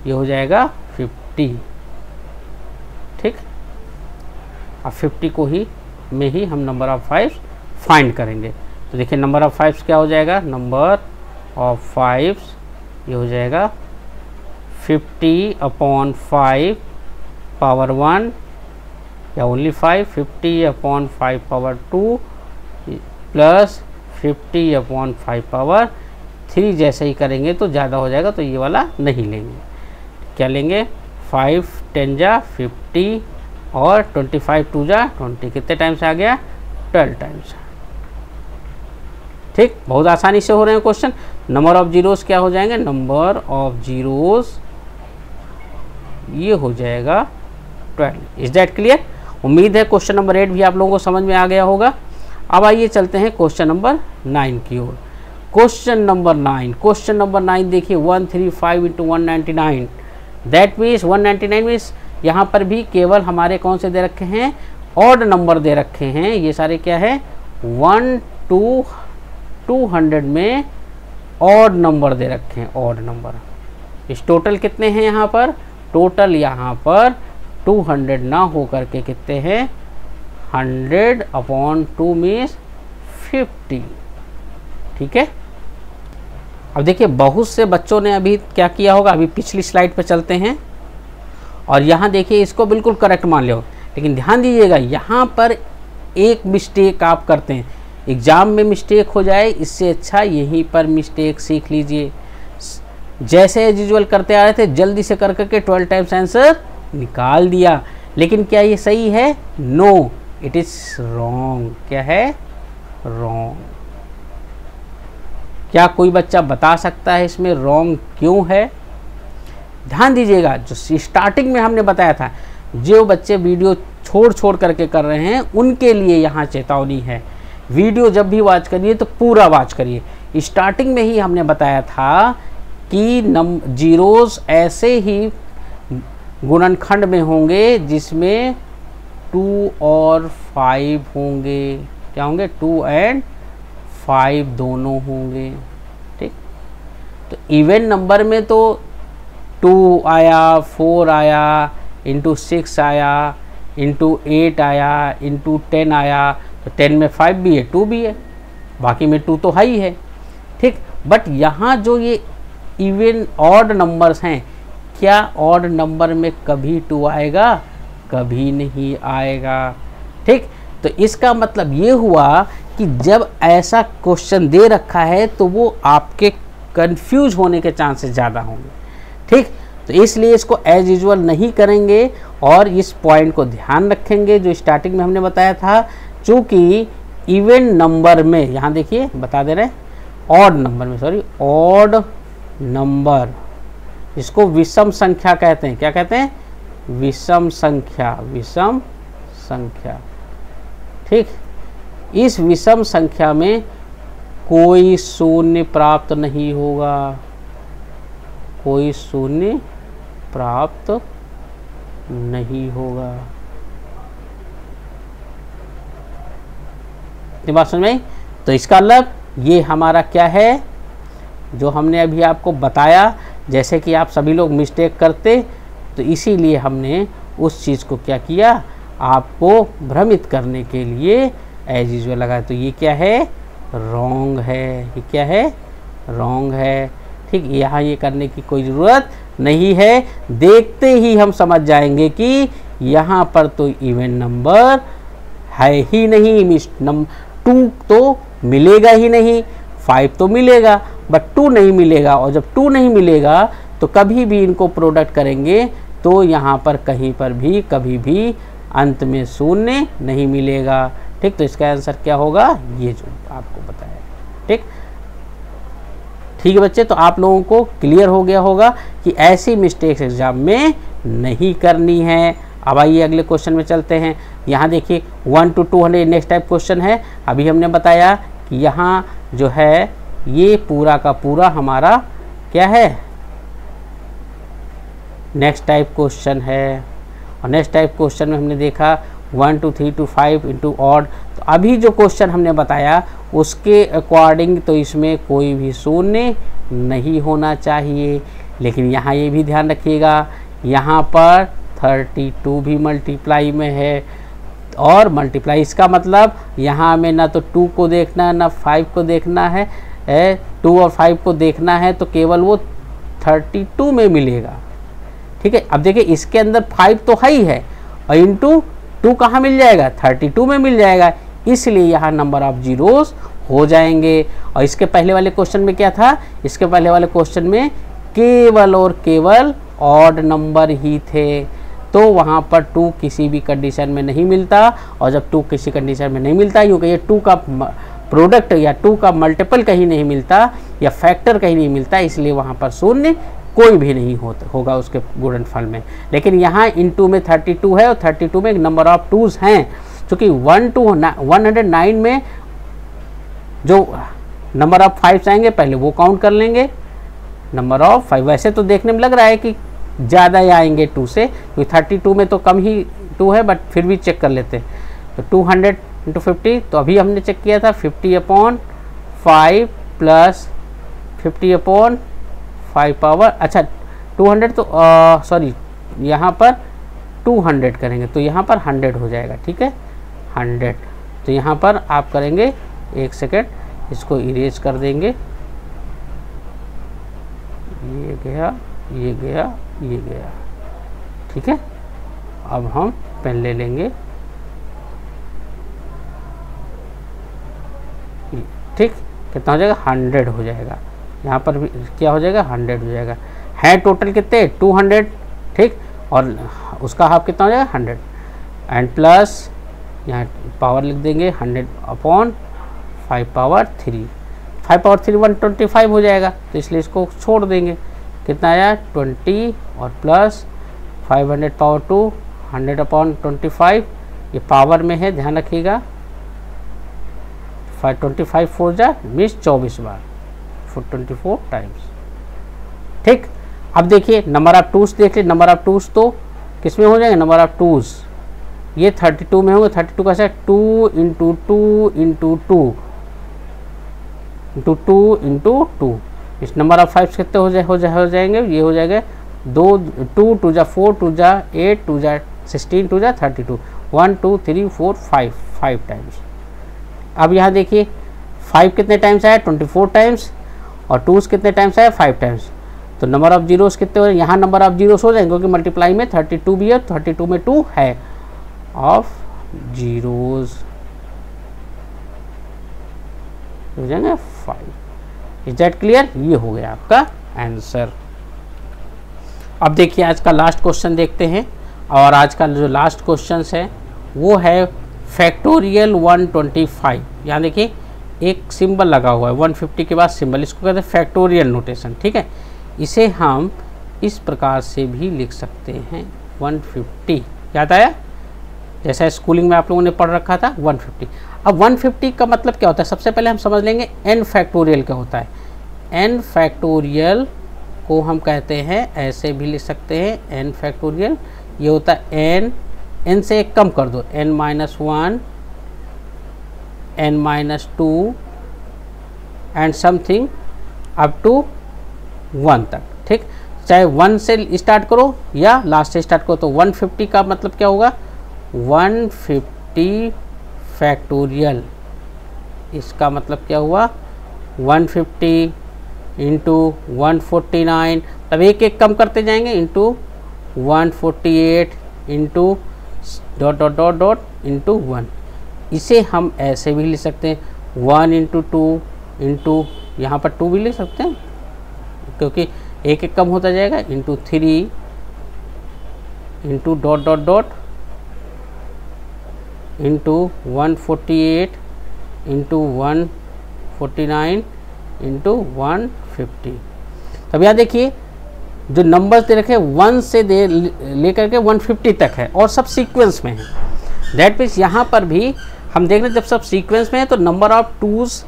A: ये हो जाएगा 50। ठीक, अब 50 को ही में ही हम नंबर ऑफ 5 फाइंड करेंगे। तो देखिए नंबर ऑफ 5 क्या हो जाएगा? नंबर ऑफ 5 ये हो जाएगा 50 अपॉन 5 पावर 1 या only 5, 50 upon 5 power 2 plus 50 upon 5 power 3। जैसे ही करेंगे तो ज़्यादा हो जाएगा, तो ये वाला नहीं लेंगे। क्या लेंगे? 5 10 जा 50 और 25 2 जा 20। कितने टाइम्स आ गया? 12 टाइम्स। ठीक, बहुत आसानी से हो रहे हैं क्वेश्चन। नंबर ऑफ जीरोस क्या हो जाएंगे? नंबर ऑफ जीरोस ये हो जाएगा 12। Is that clear? उम्मीद है क्वेश्चन नंबर 8 भी आप लोगों को समझ में आ गया होगा। अब आइए चलते हैं क्वेश्चन नंबर 9 की ओर। क्वेश्चन नंबर 9 देखिए, 135 इंटू 199, दैट मीन्स 199 मीन्स यहाँ पर भी केवल हमारे कौन से दे रखे हैं? ऑड नंबर दे रखे हैं। ये सारे क्या है? 1 to 200 में ऑड नंबर दे रखे हैं, ऑड नंबर। इस टोटल कितने हैं यहाँ पर? टोटल यहाँ पर 200 ना हो करके कितने हैं? 100 अपॉन 2 मीन्स 50। ठीक है, अब देखिए बहुत से बच्चों ने अभी क्या किया होगा, अभी पिछली स्लाइड पे चलते हैं और यहाँ देखिए इसको बिल्कुल करेक्ट मान लो। लेकिन ध्यान दीजिएगा यहाँ पर एक मिस्टेक आप करते हैं, एग्ज़ाम में मिस्टेक हो जाए, इससे अच्छा यहीं पर मिस्टेक सीख लीजिए। जैसे एज यूजुअल करते आ रहे थे, जल्दी से कर करके 12 टाइम्स आंसर निकाल दिया, लेकिन क्या ये सही है? No, it is wrong. क्या है? रॉन्ग। क्या कोई बच्चा बता सकता है इसमें रॉन्ग क्यों है? ध्यान दीजिएगा, जो स्टार्टिंग में हमने बताया था, जो बच्चे वीडियो छोड़ करके कर रहे हैं उनके लिए यहाँ चेतावनी है। वीडियो जब भी वॉच करिए तो पूरा वॉच करिए। स्टार्टिंग में ही हमने बताया था कि जीरोस ऐसे ही गुणनखंड में होंगे जिसमें 2 और 5 होंगे। क्या होंगे? 2 और 5 दोनों होंगे। ठीक, तो इवन नंबर में तो 2 आया, 4 आया, इंटू 6 आया, इंटू 8 आया, इंटू 10 आया, तो 10 में 5 भी है, 2 भी है, बाकी में 2 तो है ही है। ठीक, बट यहाँ जो ये इवन ऑड नंबर्स हैं, क्या ऑड नंबर में कभी 2 आएगा? कभी नहीं आएगा। ठीक, तो इसका मतलब ये हुआ कि जब ऐसा क्वेश्चन दे रखा है तो वो आपके कंफ्यूज होने के चांसेस ज़्यादा होंगे। ठीक, तो इसलिए इसको एज यूजुअल नहीं करेंगे और इस पॉइंट को ध्यान रखेंगे जो स्टार्टिंग में हमने बताया था। चूँकि इवन नंबर में, यहाँ देखिए बता दे रहे हैं, ऑड नंबर में, सॉरी, ऑड नंबर, इसको विषम संख्या कहते हैं। क्या कहते हैं? विषम संख्या। विषम संख्या। ठीक, इस विषम संख्या में कोई शून्य प्राप्त नहीं होगा। कोई शून्य प्राप्त नहीं होगा। इतनी बात समझ में आई? तो इसका मतलब ये हमारा क्या है, जो हमने अभी आपको बताया, जैसे कि आप सभी लोग मिस्टेक करते, तो इसीलिए हमने उस चीज़ को क्या किया, आपको भ्रमित करने के लिए एज यूजुअल लगाया। तो ये क्या है? रॉन्ग है। ये क्या है? रॉन्ग है। ठीक, यहाँ ये करने की कोई ज़रूरत नहीं है। देखते ही हम समझ जाएंगे कि यहाँ पर तो इवन नंबर है ही नहीं, 2 तो मिलेगा ही नहीं, 5 तो मिलेगा बट 2 नहीं मिलेगा। और जब 2 नहीं मिलेगा तो कभी भी इनको प्रोडक्ट करेंगे तो यहाँ पर कहीं पर भी कभी भी अंत में शून्य नहीं मिलेगा। ठीक, तो इसका आंसर क्या होगा? ये जो आपको बताया। ठीक, ठीक है बच्चे, तो आप लोगों को क्लियर हो गया होगा कि ऐसी मिस्टेक्स एग्जाम में नहीं करनी है। अब आइए अगले क्वेश्चन में चलते हैं। यहाँ देखिए 1 to 200 नेक्स्ट टाइप क्वेश्चन है। अभी हमने बताया कि यहाँ जो है ये पूरा का पूरा हमारा क्या है, नेक्स्ट टाइप क्वेश्चन है। और नेक्स्ट टाइप क्वेश्चन में हमने देखा 1 to 3 to 5 इंटू ऑड। तो अभी जो क्वेश्चन हमने बताया उसके अकॉर्डिंग तो इसमें कोई भी शून्य नहीं होना चाहिए। लेकिन यहाँ ये भी ध्यान रखिएगा, यहाँ पर 32 भी मल्टीप्लाई में है। और मल्टीप्लाई इसका मतलब यहाँ में ना तो 2 को देखना है ना 5 को देखना है, 2 और 5 को देखना है, तो केवल वो 32 में मिलेगा। ठीक है, अब देखिए इसके अंदर 5 तो है ही है और इंटू 2 कहाँ मिल जाएगा? 32 में मिल जाएगा, इसलिए यहाँ नंबर ऑफ जीरोस हो जाएंगे। और इसके पहले वाले क्वेश्चन में क्या था? इसके पहले वाले क्वेश्चन में केवल और केवल ऑड नंबर ही थे, तो वहाँ पर 2 किसी भी कंडीशन में नहीं मिलता। और जब 2 किसी कंडीशन में नहीं मिलता, क्योंकि ये 2 का प्रोडक्ट या 2 का मल्टीपल कहीं नहीं मिलता या फैक्टर कहीं नहीं मिलता, इसलिए वहाँ पर शून्य कोई भी नहीं होगा उसके गुणनफल में। लेकिन यहाँ इनटू में 32 है और 32 में नंबर ऑफ 2s हैं। क्योंकि 1 to 109 में जो नंबर ऑफ 5 आएंगे पहले वो काउंट कर लेंगे। नंबर ऑफ 5 वैसे तो देखने में लग रहा है कि ज़्यादा ही आएंगे 2 से, क्योंकि 32 में तो कम ही 2 है, बट फिर भी चेक कर लेते हैं। तो 200 × 50, तो अभी हमने चेक किया था 50/5 प्लस 50/5 पावर, अच्छा 200 तो सॉरी यहाँ पर 200 करेंगे तो यहाँ पर 100 हो जाएगा। ठीक है, 100, तो यहाँ पर आप करेंगे, एक सेकेंड इसको इरेज कर देंगे, ये गया, ये गया, ये गया। ठीक है, अब हम पेन ले लेंगे, ठीक, कितना हो जाएगा 100 हो जाएगा, यहाँ पर भी क्या हो जाएगा 100 हो जाएगा, है टोटल कितने 200, ठीक, और उसका हाफ कितना हो जाएगा 100 एंड प्लस यहाँ पावर लिख देंगे 100 अपॉन 5 पावर 3, 5 पावर 3 125 हो जाएगा, तो इसलिए इसको छोड़ देंगे, कितना आया 20 और प्लस 500 पावर 2 100 अपॉन 25, ये पावर में है ध्यान रखिएगा, 525 4 जा मीन्स 24 बार 424 टाइम्स, ठीक। अब देखिए नंबर ऑफ टूस देख लीजिए, नंबर ऑफ टूस तो किस में हो जाएंगे, नंबर ऑफ टूस ये 32 में होंगे, 32 का से 2 इंटू 2 इंटू 2 इंटू 2 इंटू 2, इस नंबर ऑफ 5 कितने हो जाएंगे, ये हो जाएगा 2 2 जा 4 2 जा 8 2 जा 16 2 जा 32, 1 2 3 4 5 टाइम्स। अब यहाँ देखिए 5 कितने टाइम्स आया 24 टाइम्स और 2 कितने टाइम्स आया 5 टाइम्स, तो नंबर ऑफ जीरोस कितने हो रहे हैं, यहाँ नंबर ऑफ जीरोस हो जाएंगे क्योंकि मल्टीप्लाई में 32 भी है, 32 में 2 है ऑफ जीरोस हो जाएंगे 5। इज दैट क्लियर, ये हो गया आपका आंसर। अब देखिए आज का लास्ट क्वेश्चन देखते हैं, और आज का जो लास्ट क्वेश्चन है वो है फैक्टोरियल 125। यहाँ देखिए एक सिंबल लगा हुआ है 150 के बाद सिंबल, इसको कहते हैं फैक्टोरियल नोटेशन, ठीक है। इसे हम इस प्रकार से भी लिख सकते हैं 150, याद आया, जैसा स्कूलिंग में आप लोगों ने पढ़ रखा था 150। अब 150 का मतलब क्या होता है, सबसे पहले हम समझ लेंगे n फैक्टोरियल क्या होता है। n फैक्टोरियल को हम कहते हैं, ऐसे भी लिख सकते हैं n फैक्टोरियल, ये होता है n से एक कम कर दो, n-1 n-2 and something up to 1 तक, ठीक, चाहे 1 से स्टार्ट करो या लास्ट से स्टार्ट करो। तो 150 का मतलब क्या होगा 150 फैक्टोरियल, इसका मतलब क्या हुआ 150 इंटू 149, तब एक एक कम करते जाएंगे into 148 into dot dot dot dot into 1। इसे हम ऐसे भी लिख सकते हैं 1 इंटू 2 इंटू, यहाँ पर 2 भी लिख सकते हैं क्योंकि एक एक कम होता जाएगा, into 3 into dot dot dot into 148 into 149 into 150। तब यहाँ देखिए जो नंबर्स दे रखे 1 से लेकर के 150 तक है और सब सीक्वेंस में है। दैट मीन्स यहाँ पर भी हम देख रहे हैं जब सब सीक्वेंस में है तो नंबर ऑफ टूज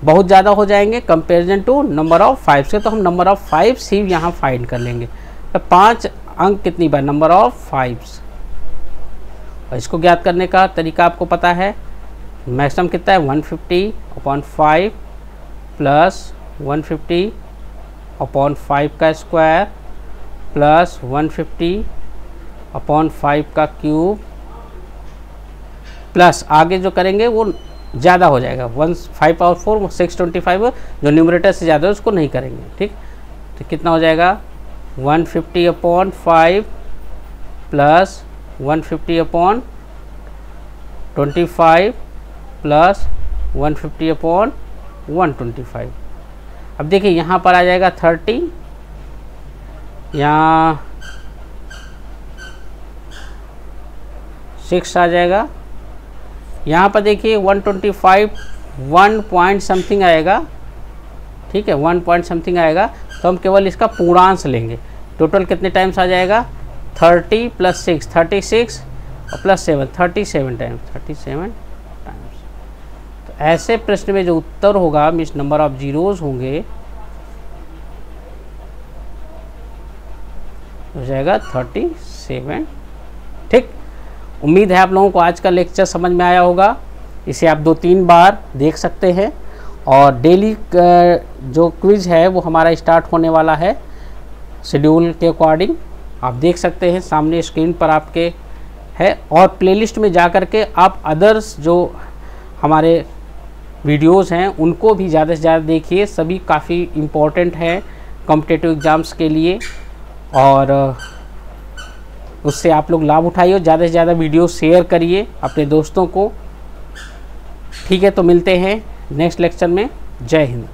A: बहुत ज़्यादा हो जाएंगे कंपेरिजन टू नंबर ऑफ 5 से, तो हम नंबर ऑफ 5 ही यहाँ फाइंड कर लेंगे। तो 5 अंक कितनी बार नंबर ऑफ 5, और इसको ज्ञात करने का तरीका आपको पता है, मैक्सिमम कितना है 150 अपॉन 5 प्लस 150 अपॉन 5 का स्क्वायर प्लस 150 अपॉन 5 का क्यूब, प्लस आगे जो करेंगे वो ज़्यादा हो जाएगा 5 पावर 4 625, जो न्यूमरेटर से ज़्यादा है उसको नहीं करेंगे, ठीक। तो कितना हो जाएगा 150 upon 5 plus 150 upon 25 plus 150 upon 125। अब देखिए यहाँ पर आ जाएगा 30, यहाँ 6 आ जाएगा, यहाँ पर देखिए 125 1 पॉइंट समथिंग आएगा, ठीक है 1 पॉइंट समथिंग आएगा, तो हम केवल इसका पूर्णांश लेंगे। टोटल कितने टाइम्स आ जाएगा 30 प्लस 6 36 और प्लस 7 37 टाइम्स 37 टाइम्स। तो ऐसे प्रश्न में जो उत्तर होगा मीन्स नंबर ऑफ जीरोस होंगे हो जाएगा 37, ठीक। उम्मीद है आप लोगों को आज का लेक्चर समझ में आया होगा। इसे आप 2-3 बार देख सकते हैं, और डेली जो क्विज है वो हमारा स्टार्ट होने वाला है शेड्यूल के अकॉर्डिंग, आप देख सकते हैं सामने स्क्रीन पर आपके है। और प्लेलिस्ट में जा कर के आप अदर्स जो हमारे वीडियोस हैं उनको भी ज़्यादा से ज़्यादा देखिए, सभी काफ़ी इम्पोर्टेंट हैं कॉम्पिटिटिव एग्ज़ाम्स के लिए। और उससे आप लोग लाभ उठाइए, ज़्यादा से ज़्यादा वीडियो शेयर करिए अपने दोस्तों को। ठीक है, तो मिलते हैं नेक्स्ट लेक्चर में। जय हिंद।